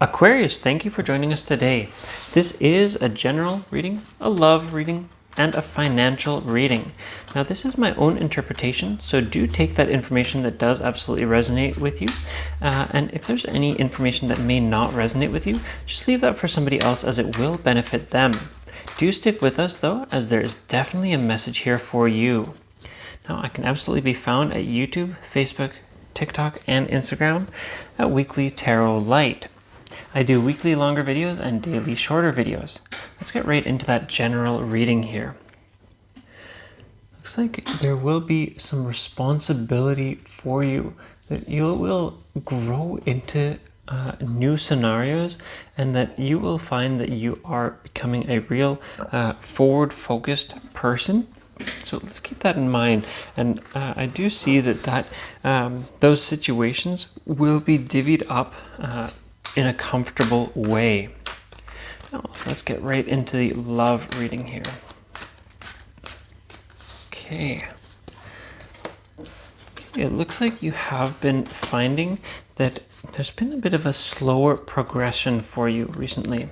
Aquarius, thank you for joining us today. This is a general reading, a love reading, and a financial reading. Now, this is my own interpretation, so do take that information that does absolutely resonate with you. And if there's any information that may not resonate with you, just leave that for somebody else as it will benefit them. Do stick with us though, as there is definitely a message here for you. Now, I can absolutely be found at YouTube, Facebook, TikTok, and Instagram at Weekly Tarot Light. I do weekly longer videos and daily shorter videos. Let's get right into that general reading here. Looks like there will be some responsibility for you, that you will grow into new scenarios, and that you will find that you are becoming a real forward-focused person. So let's keep that in mind. And I do see that those situations will be divvied up in a comfortable way. Now, let's get right into the love reading here. Okay. It looks like you have been finding that there's been a bit of a slower progression for you recently.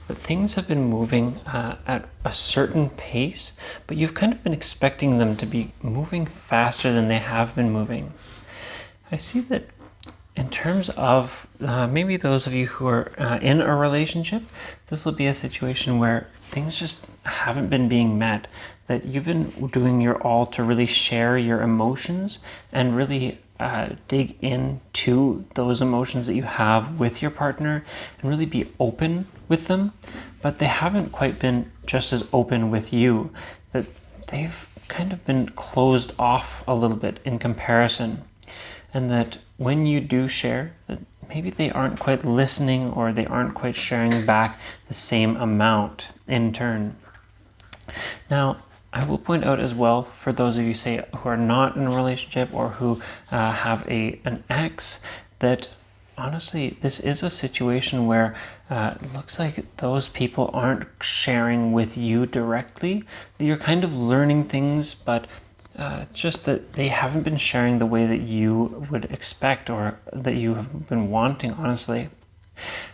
That things have been moving at a certain pace, but you've kind of been expecting them to be moving faster than they have been moving. I see that in terms of maybe those of you who are in a relationship, this will be a situation where things just haven't been being met, that you've been doing your all to really share your emotions and really dig into those emotions that you have with your partner and really be open with them, but they haven't quite been just as open with you, that they've kind of been closed off a little bit in comparison. And that when you do share, that maybe they aren't quite listening, or they aren't quite sharing back the same amount in turn. Now, I will point out as well, for those of you say who are not in a relationship or who have an ex, that honestly, this is a situation where it looks like those people aren't sharing with you directly. You're kind of learning things, but just that they haven't been sharing the way that you would expect, or that you have been wanting, honestly.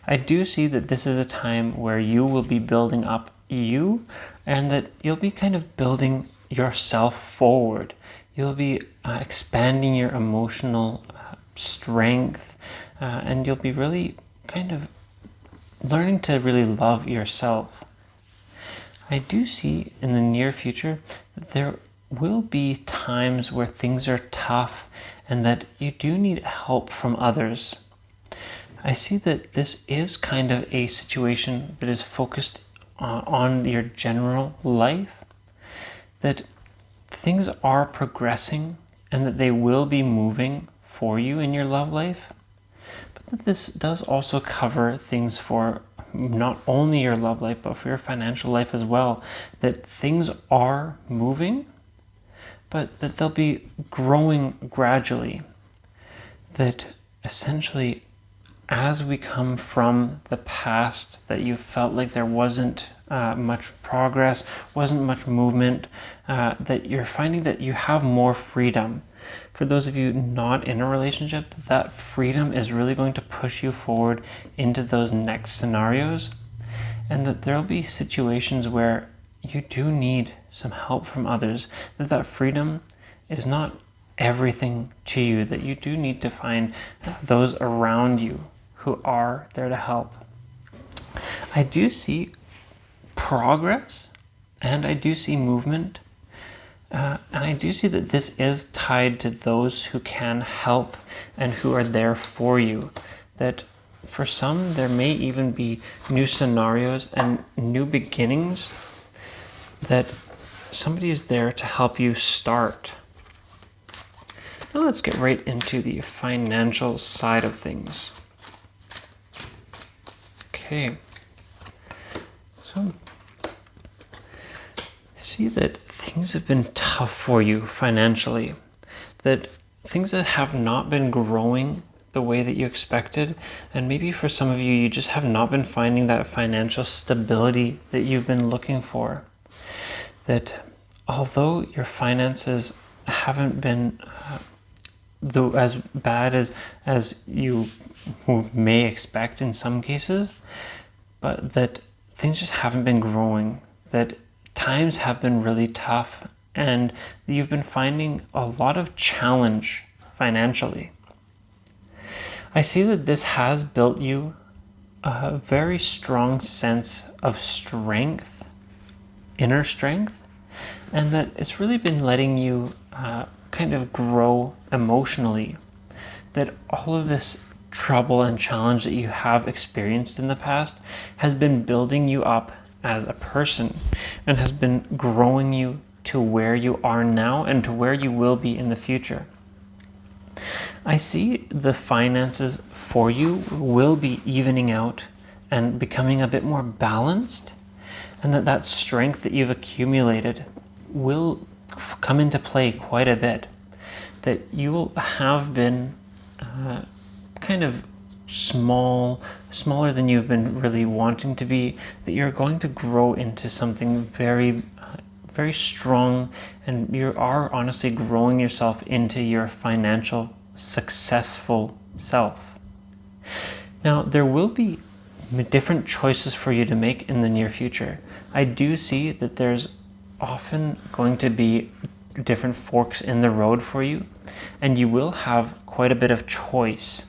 I do see that this is a time where you will be building up you, and that you'll be kind of building yourself forward. You'll be expanding your emotional strength, and you'll be really kind of learning to really love yourself. I do see in the near future that there will be times where things are tough and that you do need help from others. I see that this is kind of a situation that is focused on your general life, that things are progressing and that they will be moving for you in your love life, but that this does also cover things for not only your love life but for your financial life as well, that things are moving, but that they'll be growing gradually. That essentially, as we come from the past, that you felt like there wasn't much progress, wasn't much movement, that you're finding that you have more freedom. For those of you not in a relationship, that freedom is really going to push you forward into those next scenarios, and that there'll be situations where you do need some help from others, that freedom is not everything to you, that you do need to find those around you who are there to help. I do see progress, and I do see movement, and I do see that this is tied to those who can help and who are there for you, that for some there may even be new scenarios and new beginnings, that somebody is there to help you start. Now let's get right into the financial side of things. Okay, so see that things have been tough for you financially, that things that have not been growing the way that you expected, and maybe for some of you, you just have not been finding that financial stability that you've been looking for. That although your finances haven't been though as bad as you may expect in some cases, but that things just haven't been growing, that times have been really tough, and you've been finding a lot of challenge financially. I see that this has built you a very strong sense of strength, inner strength, and that it's really been letting you kind of grow emotionally. That all of this trouble and challenge that you have experienced in the past has been building you up as a person and has been growing you to where you are now and to where you will be in the future. I see the finances for you will be evening out and becoming a bit more balanced, and that strength that you've accumulated will come into play quite a bit. That you will have been kind of smaller than you've been really wanting to be, that you're going to grow into something very, very strong, and you are honestly growing yourself into your financial successful self. Now, there will be different choices for you to make in the near future. I do see that there's often going to be different forks in the road for you, and you will have quite a bit of choice.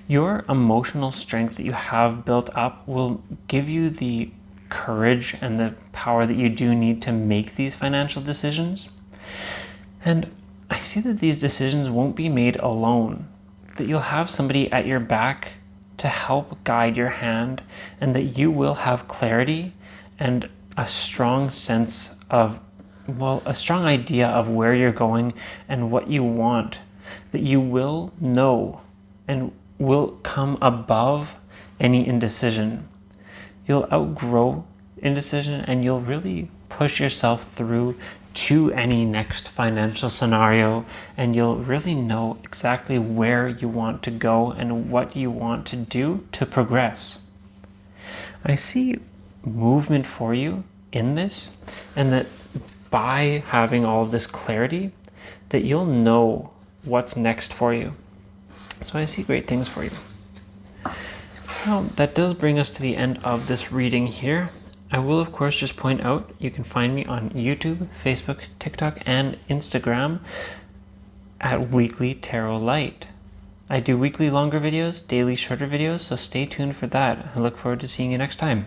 Your emotional strength that you have built up will give you the courage and the power that you do need to make these financial decisions. And I see that these decisions won't be made alone, that you'll have somebody at your back to help guide your hand, and that you will have clarity and a strong sense of, a strong idea of where you're going and what you want, that you will know and will come above any indecision. You'll outgrow indecision, and you'll really push yourself through to any next financial scenario, and you'll really know exactly where you want to go and what you want to do to progress. I see movement for you in this, and that by having all of this clarity, that you'll know what's next for you. So I see great things for you. Well, that does bring us to the end of this reading here. I will, of course, just point out you can find me on YouTube, Facebook, TikTok, and Instagram at Weekly Tarot Light. I do weekly longer videos, daily shorter videos, so stay tuned for that. I look forward to seeing you next time.